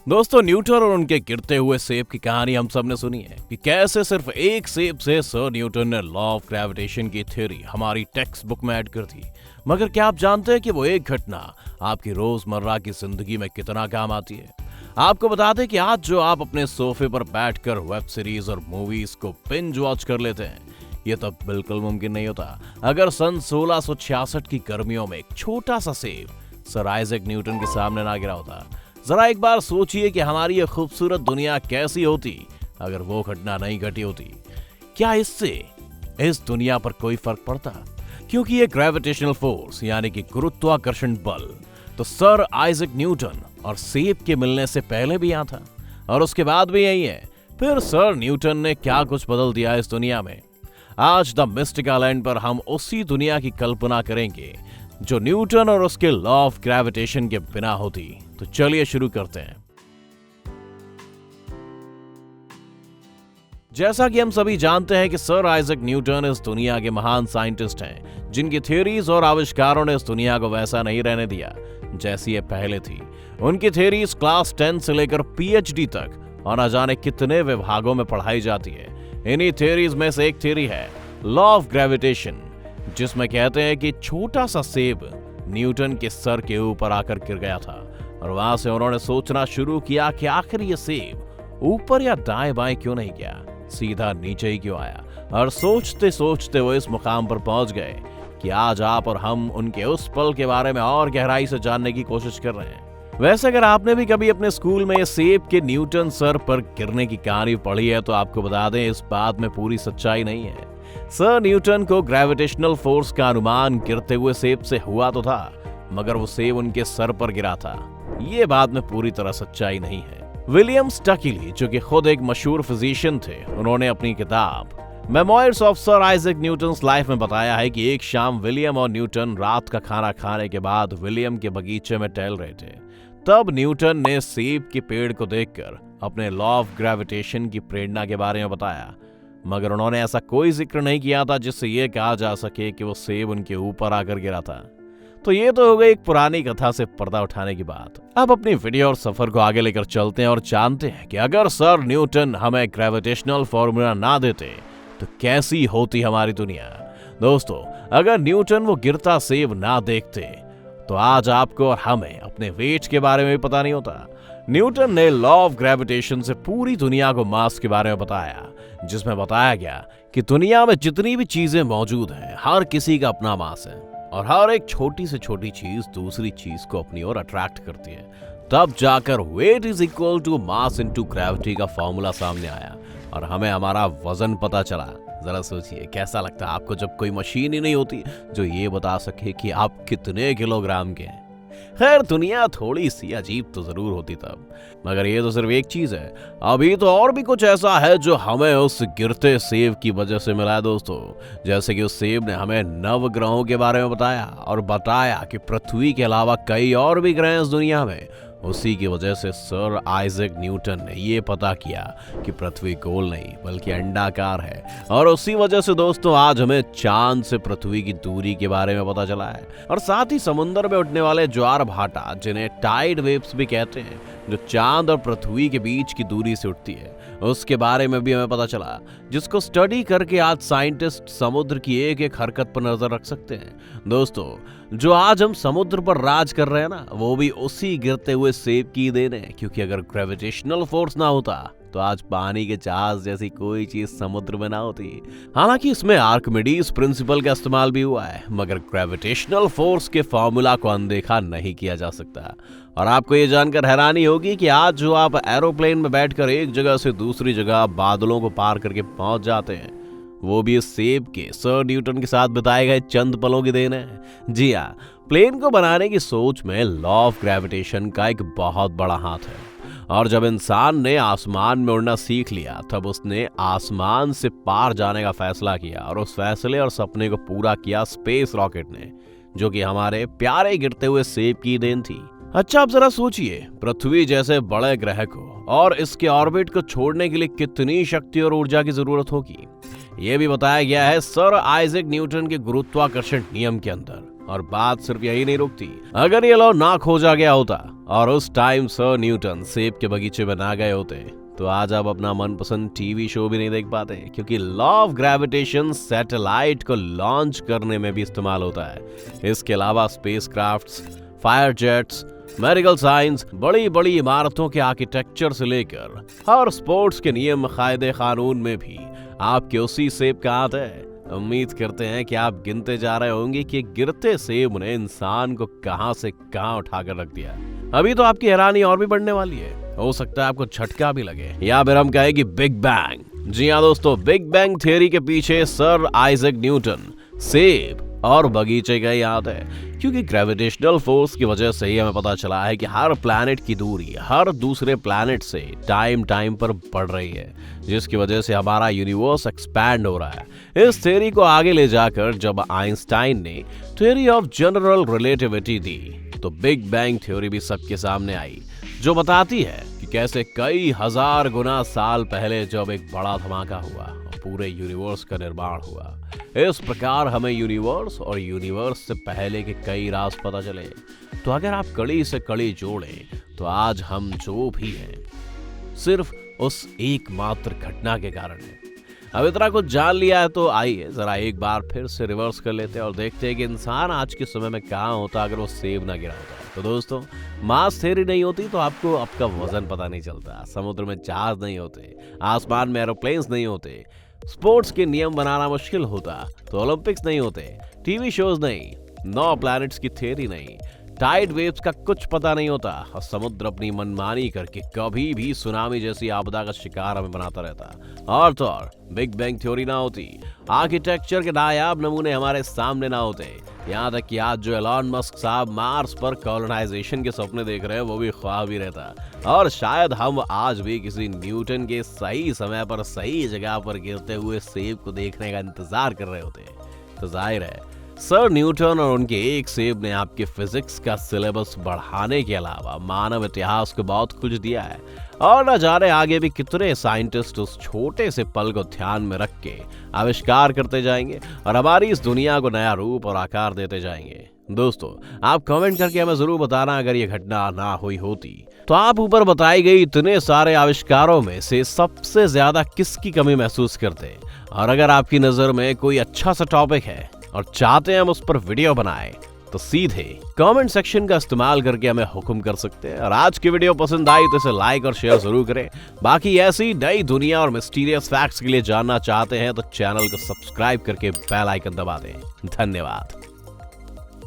दोस्तों, न्यूटन और उनके गिरते हुए सेब की कहानी हम सब ने सुनी है कि कैसे सिर्फ एक सेब से सर न्यूटन ने लॉ ऑफ ग्रेविटेशन की थ्योरी हमारी टेक्स्ट बुक में ऐड कर दी। मगर क्या आप जानते हैं कि वो एक घटना आपकी रोजमर्रा की जिंदगी में कितना काम आती है? आपको बता दें कि आज जो आप अपने सोफे पर बैठकर वेब सीरीज और मूवीज को बिंज वॉच कर लेते हैं, ये तब बिल्कुल मुमकिन नहीं होता अगर सन 1666 की गर्मियों में एक छोटा सा सेब सर आइजैक न्यूटन के सामने ना गिरा होता। जरा एक बार सोचिए कि हमारी ये खूबसूरत दुनिया कैसी होती अगर वो घटना नहीं घटी होती। क्या इससे इस दुनिया पर कोई फर्क पड़ता? क्योंकि ये ग्रेविटेशनल फोर्स यानी कि गुरुत्वाकर्षण बल तो सर आइजैक न्यूटन और सेब के मिलने से पहले भी यहाँ था और उसके बाद भी यही है। फिर सर न्यूटन ने क्या कुछ बदल दिया इस दुनिया में? आज द मिस्टिक आइलैंड पर हम उसी दुनिया की कल्पना करेंगे जो न्यूटन और उसके लॉ ऑफ ग्रेविटेशन के बिना होती। तो चलिए शुरू करते हैं। जैसा कि हम सभी जानते हैं कि सर आइजैक न्यूटन इस दुनिया के महान साइंटिस्ट हैं जिनकी थ्योरीज और आविष्कारों ने इस दुनिया को वैसा नहीं रहने दिया जैसी ये पहले थी। उनकी थ्योरीज क्लास 10 से लेकर पीएचडी तक और न जाने कितने विभागों में पढ़ाई जाती है। इन्हीं थ्योरीज में से एक थ्योरी है लॉ ऑफ ग्रेविटेशन, जिसमें कहते हैं कि छोटा सा सेब न्यूटन के सर के ऊपर आकर गिर गया था और वहां से उन्होंने सोचना शुरू किया कि आखिर ये सेब ऊपर या दाएं बाएं क्यों नहीं गया, सीधा नीचे ही क्यों आया। और सोचते सोचते वो इस मुकाम पर पहुंच गए कि आज आप और हम उनके उस पल के बारे में और गहराई से जानने की कोशिश कर रहे हैं। वैसे अगर आपने भी कभी अपने स्कूल में ये सेब के न्यूटन सर पर गिरने की कहानी पढ़ी है तो आपको बता दें इस बात में पूरी सच्चाई नहीं है। सर न्यूटन को ग्रेविटेशनल फोर्स का अनुमान गिरते हुए सेब से हुआ तो था, मगर वो सेब उनके सर पर गिरा था, ये बात में पूरी तरह सच्चाई नहीं है। विलियम स्टकिली, जो कि खुद एक मशहूर फिजिशियन थे, उन्होंने अपनी किताब memoirs of sir Isaac Newton's life में बताया है कि एक शाम विलियम और न्यूटन रात का खाना खाने के बाद विलियम के बगीचे में टहल रहे थे। तब न्यूटन ने सेब के पेड़ को देखकर अपने लॉ ऑफ ग्रेविटेशन की प्रेरणा के बारे में बताया, मगर उन्होंने ऐसा कोई जिक्र नहीं किया था जिससे यह कहा जा सके कि वो सेब उनके ऊपर आकर गिरा था। तो ये तो हो गई एक पुरानी कथा से पर्दा उठाने की बात। अब अपनी वीडियो और सफर को आगे लेकर चलते हैं और जानते हैं कि अगर सर न्यूटन हमें ग्रेविटेशनल फॉर्मूला ना देते तो कैसी होती हमारी दुनिया। दोस्तों, अगर न्यूटन वो गिरता सेब ना देखते तो आज आपको और हमें अपने वेट के बारे में भी पता नहीं होता। न्यूटन ने लॉ ऑफ ग्रेविटेशन से पूरी दुनिया को मास के बारे में बताया, जिसमें बताया गया कि दुनिया में जितनी भी चीजें मौजूद हैं हर किसी का अपना मास है और हर एक छोटी से छोटी चीज दूसरी चीज को अपनी ओर अट्रैक्ट करती है। तब जाकर weight is equal to mass into gravity का फॉर्मूला सामने आया और हमें हमारा वजन पता चला। जरा सोचिए कैसा लगता है आपको जब कोई मशीन ही नहीं होती जो ये बता सके कि आप कितने किलोग्राम के हैं। खैर, दुनिया थोड़ी सी अजीब तो जरूर होती तब, मगर ये तो सिर्फ एक चीज है। अभी तो और भी कुछ ऐसा है जो हमें उस गिरते सेब की वजह से मिला है दोस्तों। जैसे कि उस सेब ने हमें नवग्रहों के बारे में बताया और बताया कि पृथ्वी के अलावा कई और भी ग्रह हैं इस दुनिया में। उसी की वजह से सर आइजैक न्यूटन ने ये पता किया कि पृथ्वी गोल नहीं बल्कि अंडाकार है। और उसी वजह से दोस्तों आज हमें चांद से पृथ्वी की दूरी के बारे में पता चला है। और साथ ही समुद्र में उठने वाले ज्वार भाटा, जिन्हें टाइड वेव्स भी कहते हैं, जो चांद और पृथ्वी के बीच की दूरी से उठती है, उसके बारे में भी हमें पता चला, जिसको स्टडी करके आज साइंटिस्ट समुद्र की एक एक हरकत पर नजर रख सकते हैं। दोस्तों, जो आज हम समुद्र पर राज कर रहे हैं ना, वो भी उसी गिरते हुए सेब की देन है। क्योंकि अगर ग्रेविटेशनल फोर्स ना होता तो आज पानी के जहाज जैसी कोई चीज समुद्र में ना होती। हालांकि इसमें आर्किमिडीज प्रिंसिपल का इस्तेमाल भी हुआ है, मगर ग्रेविटेशनल फोर्स के फॉर्मूला को अनदेखा नहीं किया जा सकता। और आपको ये जानकर हैरानी होगी कि आज जो आप एरोप्लेन में बैठकर एक जगह से दूसरी जगह बादलों को पार करके पहुंच जाते हैं, वो भी इस सेब के सर न्यूटन के साथ बिताए गए चंद पलों की देन है। जी हाँ, प्लेन को बनाने की सोच में लॉ ऑफ ग्रेविटेशन का एक बहुत बड़ा हाथ है। और जब इंसान ने आसमान में उड़ना सीख लिया तब उसने आसमान से पार जाने का फैसला किया और उस फैसले और सपने को पूरा किया स्पेस रॉकेट ने, जो कि हमारे प्यारे गिरते हुए सेब की देन थी। अच्छा, आप जरा सोचिए, पृथ्वी जैसे बड़े ग्रह को और इसके ऑर्बिट को छोड़ने के लिए कितनी शक्ति और ऊर्जा की जरूरत होगी। यह भी बताया गया है सर आइजैक न्यूटन के गुरुत्वाकर्षण नियम के अंदर। और बात सिर्फ यही नहीं रुकती, अगर ये लॉ ना खोजा गया होता और उस टाइम सर न्यूटन सेब के बगीचे में ना गए होते तो आज आप अपना मनपसंद टीवी शो भी नहीं देख पाते, क्योंकि लॉ ऑफ ग्रेविटेशन सैटेलाइट को लॉन्च करने में भी इस्तेमाल होता है। इसके अलावा spacecrafts, fire jets, medical science, बड़ी बड़ी इमारतों के आर्किटेक्चर से लेकर हर स्पोर्ट्स के नियम कायदे कानून में भी आपके उसी सेब का हाथ है। उम्मीद करते हैं कि आप गिनते जा रहे होंगे कि गिरते सेब ने इंसान को कहां से कहां उठाकर रख दिया। अभी तो आपकी हैरानी और भी बढ़ने वाली है, हो सकता है आपको झटका भी लगे या फिर हम कहें कि बिग बैंग। जी हाँ दोस्तों, बिग बैंग थियरी के पीछे सर आइजैक न्यूटन, सेब और बगीचे का याद है, क्योंकि ग्रेविटेशनल फोर्स की वजह से ही हमें पता चला है कि हर प्लैनेट की दूरी हर दूसरे प्लैनेट से टाइम पर बढ़ रही है, जिसकी वजह से हमारा यूनिवर्स एक्सपैंड हो रहा है। इस थ्योरी को आगे ले जाकर जब आइंस्टाइन ने थ्योरी ऑफ जनरल रिलेटिविटी दी तो बिग बैंग थ्योरी भी सबके सामने आई, जो बताती है कि कैसे कई हजार गुना साल पहले जब एक बड़ा धमाका हुआ और पूरे यूनिवर्स का निर्माण हुआ। इस प्रकार हमें यूनिवर्स और यूनिवर्स से पहले के कई राज पता चले। तो अगर आप कड़ी से कड़ी जोड़ें तो आज हम जो भी हैं सिर्फ उस एकमात्र घटना के कारण है। अब इतना कुछ जान लिया है तो आइए जरा एक बार फिर से रिवर्स कर लेते हैं और देखते हैं कि इंसान आज के समय में कहाँ होता अगर वो सेब ना गिरा होता। तो दोस्तों, मास थ्योरी नहीं होती तो आपको आपका वजन पता नहीं चलता, समुद्र में जहाज नहीं होते, आसमान में एरोप्लेन्स नहीं होते, स्पोर्ट्स के नियम बनाना मुश्किल होता तो ओलंपिक्स नहीं होते, टीवी शोज नहीं, 9 प्लैनेट्स की थ्योरी नहीं, टाइड वेव्स का कुछ पता नहीं होता और समुद्र अपनी मनमानी करके कभी भी सुनामी जैसी आपदा का शिकार हमें बनाता रहता। और तो और बिग बैंग थ्योरी ना होती, आर्किटेक्चर के नायाब नमूने हमारे सामने ना होते, यहाँ तक कि आज जो एलॉन मस्क साहब मार्स पर कॉलोनाइजेशन के सपने देख रहे हैं वो भी ख्वाब ही रहता, और शायद हम आज भी किसी न्यूटन के सही समय पर सही जगह पर गिरते हुए सेब को देखने का इंतजार कर रहे होते। तो जाहिर है सर न्यूटन और उनके एक सेब ने आपके फिजिक्स का सिलेबस बढ़ाने के अलावा मानव इतिहास को बहुत कुछ दिया है, और न जाने आगे भी कितने साइंटिस्ट उस छोटे से पल को ध्यान में रख के आविष्कार करते जाएंगे और हमारी इस दुनिया को नया रूप और आकार देते जाएंगे। दोस्तों, आप कमेंट करके हमें जरूर बताना अगर ये घटना ना हुई होती तो आप ऊपर बताई गई इतने सारे आविष्कारों में से सबसे ज्यादा किसकी कमी महसूस करते, और अगर आपकी नजर में कोई अच्छा सा टॉपिक है और चाहते हैं हम उस पर वीडियो बनाएं तो सीधे कमेंट सेक्शन का इस्तेमाल करके हमें हुक्म कर सकते हैं। और आज की वीडियो पसंद आई तो इसे लाइक और शेयर जरूर करें। बाकी ऐसी नई दुनिया और मिस्टीरियस फैक्ट्स के लिए जानना चाहते हैं तो चैनल को सब्सक्राइब करके बेल आइकन दबा दें। धन्यवाद।